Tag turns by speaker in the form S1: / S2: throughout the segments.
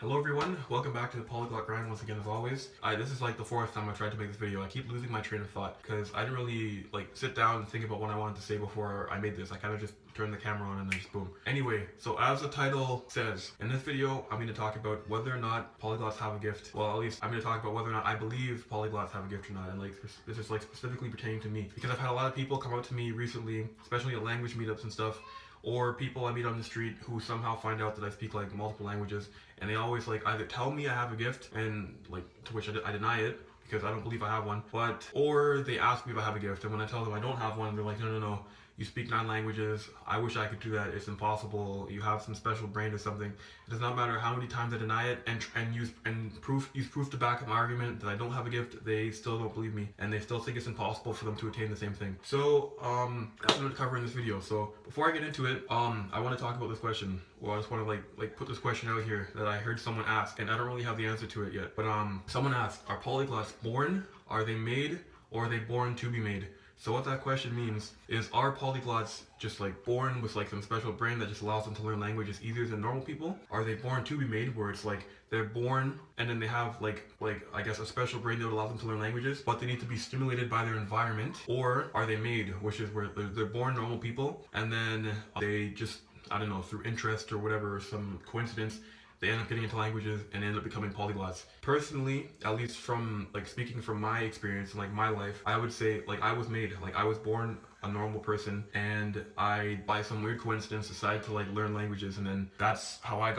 S1: Hello everyone, welcome back to the Polyglot grind once again as always. This is like the fourth time I tried to make this video. I keep losing my train of thought because I didn't really sit down and think about what I wanted to say before I made this. I kind of just turned the camera on and then just boom. Anyway, so as the title says, in this video I'm going to talk about whether or not polyglots have a gift. Well, at least I'm going to talk about whether or not I believe polyglots have a gift or not, and this is specifically pertaining to me because I've had a lot of people come out to me recently, especially at language meetups and stuff, or people I meet on the street who somehow find out that I speak multiple languages, and they always either tell me I have a gift, and to which I deny it because I don't believe I have one, or they ask me if I have a gift, and when I tell them I don't have one, they're like, no, you speak 9 languages, I wish I could do that, it's impossible, you have some special brain or something. It does not matter how many times I deny it and use proof to back up my argument that I don't have a gift, they still don't believe me, and they still think it's impossible for them to attain the same thing. So, that's what I'm going to cover in this video. So, before I get into it, I want to talk about this question. Well, I just want to put this question out here that I heard someone ask, and I don't really have the answer to it yet. But someone asked, are polyglots born, are they made, or are they born to be made? So what that question means is, are polyglots just born with some special brain that just allows them to learn languages easier than normal people? Are they born to be made, where it's they're born and then they have I guess a special brain that would allow them to learn languages, but they need to be stimulated by their environment? Or are they made, which is where they're born normal people and then they just, I don't know, through interest or whatever, or some coincidence, they end up getting into languages and end up becoming polyglots. Personally, at least from speaking from my experience and my life, I would say I was made. I was born a normal person, and I, by some weird coincidence, decided to learn languages, and then that's how I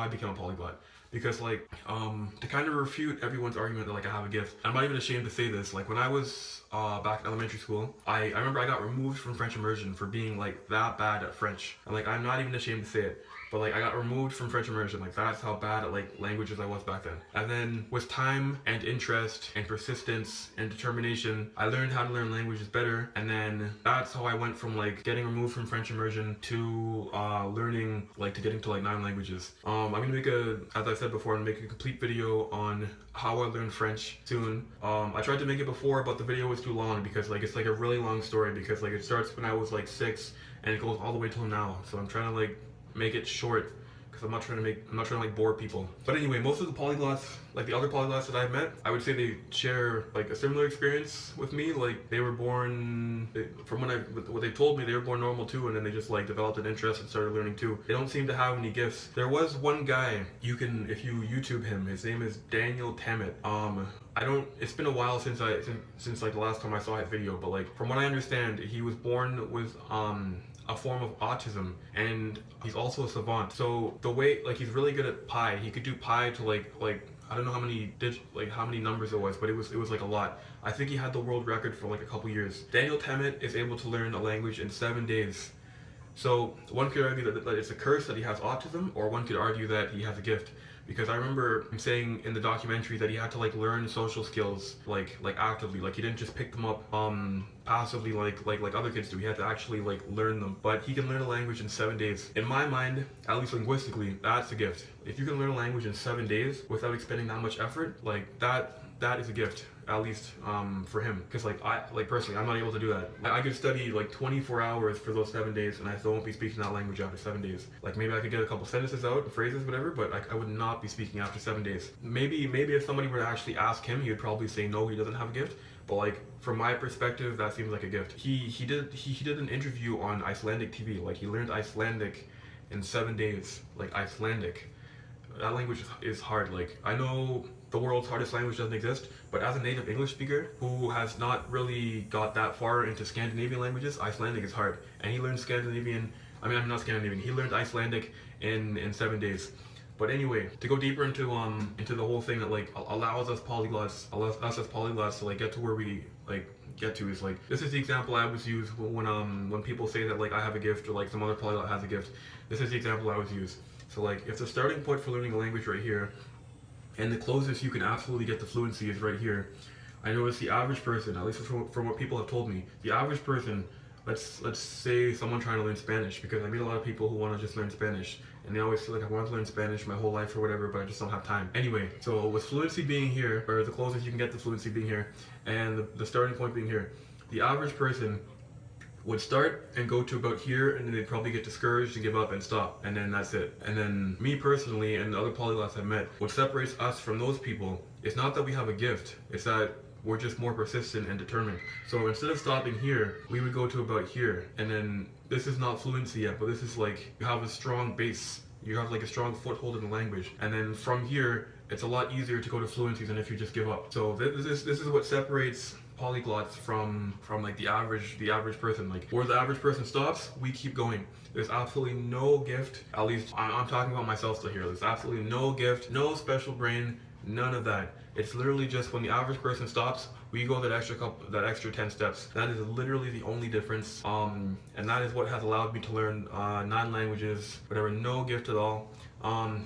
S1: became a polyglot. Because to kind of refute everyone's argument that I have a gift, I'm not even ashamed to say this. When I was back in elementary school, I remember I got removed from French immersion for being that bad at French. And I'm not even ashamed to say it, but I got removed from French immersion. That's how bad at languages I was back then. And then with time and interest and persistence and determination, I learned how to learn languages better, and then that's how I went from getting removed from French immersion to learning to getting to 9 languages. I'm gonna make as I said before, I'm gonna make a complete video on how I learned French soon. I tried to make it before, but the video was too long because it's a really long story, because it starts when I was 6 and it goes all the way till now. So I'm trying to make it short because I'm not trying to bore people. But anyway, most of the polyglots, the other polyglots that I've met, I would say they share a similar experience with me. They were born, from what they told me, they were born normal too, and then they just developed an interest and started learning too. They don't seem to have any gifts. There was one guy, if you YouTube him, his name is Tammet. It's been a while since the last time I saw his video, but from what I understand, he was born with a form of autism, and he's also a savant. So the way he's really good at pi. He could do pi to I don't know how many how many numbers it was, but it was a lot. I think he had the world record for a couple years. Tammet is able to learn a language in 7 days. So one could argue that it's a curse that he has autism, or one could argue that he has a gift. Because I remember him saying in the documentary that he had to learn social skills actively. He didn't just pick them up passively like other kids do. He had to actually learn them. But he can learn a language in 7 days. In my mind, at least linguistically, that's a gift. If you can learn a language in 7 days without expending that much effort, that is a gift, at least for him. Because I personally, I'm not able to do that. I could study 24 hours for those 7 days, and I still won't be speaking that language after 7 days. Maybe I could get a couple sentences out, phrases, whatever, but I would not be speaking after 7 days. Maybe if somebody were to actually ask him, he would probably say no, he doesn't have a gift. But from my perspective, that seems like a gift. He did an interview on Icelandic TV. He learned Icelandic in 7 days. Icelandic. That language is hard. I know the world's hardest language doesn't exist, but as a native English speaker who has not really got that far into Scandinavian languages, Icelandic is hard. And he learned Scandinavian, I'm not Scandinavian, he learned Icelandic in 7 days. But anyway, to go deeper into the whole thing that allows us as polyglots to get to where we get to is this is the example I always use when people say that I have a gift, or some other polyglot has a gift. This is the example I always use. So if the starting point for learning a language right here, and the closest you can absolutely get to fluency is right here. I notice the average person, at least from what people have told me, the average person, let's say someone trying to learn Spanish, because I meet a lot of people who want to just learn Spanish, and they always feel I want to learn Spanish my whole life or whatever, but I just don't have time. Anyway, so with fluency being here, or the closest you can get to fluency being here, and the starting point being here, the average person would start and go to about here, and then they'd probably get discouraged and give up and stop, and then that's it. And then me personally and the other polyglots I've met, what separates us from those people is not that we have a gift, it's that we're just more persistent and determined. So instead of stopping here, we would go to about here, and then this is not fluency yet, but this is like, you have a strong base, you have like a strong foothold in the language, and then from here it's a lot easier to go to fluency than if you just give up. So this is what separates polyglots from like the average person. Like where the average person stops, we keep going. There's absolutely no gift, at least I'm talking about myself still here, there's absolutely no gift, no special brain, none of that. It's literally just when the average person stops, we go that extra 10 steps. That is literally the only difference. And that is what has allowed me to learn 9 languages, whatever, no gift at all.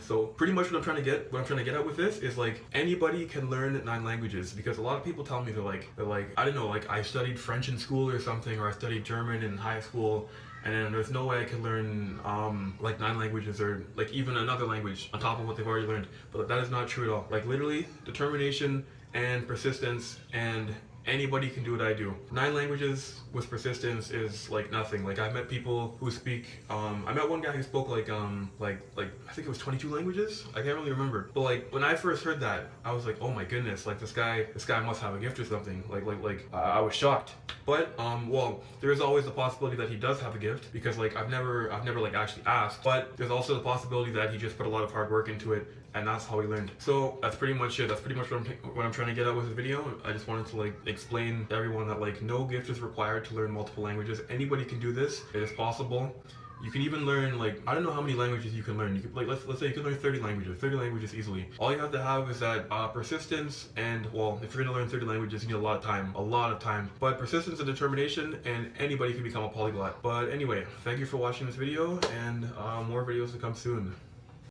S1: So pretty much what I'm trying to get at with this is like anybody can learn 9 languages, because a lot of people tell me they're like I don't know, like I studied French in school or something, or I studied German in high school, and then there's no way I can learn like 9 languages or like even another language on top of what they've already learned. But that is not true at all. Like literally determination and persistence, and anybody can do what I do. 9 languages with persistence is like nothing. Like I've met people who speak, I met one guy who spoke like I think it was 22 languages. I can't really remember. But like when I first heard that, I was like, oh my goodness, like this guy must have a gift or something. I was shocked. But well, there is always the possibility that he does have a gift, because like I've never like actually asked. But there's also the possibility that he just put a lot of hard work into it, and that's how he learned. So that's pretty much it. That's pretty much what I'm trying to get at with this video. I just wanted to like explain to everyone that like no gift is required to learn multiple languages. Anybody can do this. It is possible. You can even learn, like, I don't know how many languages you can learn. You can, like, let's say you can learn 30 languages easily. All you have to have is that persistence, and well, if you're gonna learn 30 languages, you need a lot of time. But persistence and determination, and anybody can become a polyglot. But anyway, thank you for watching this video, and more videos to come soon.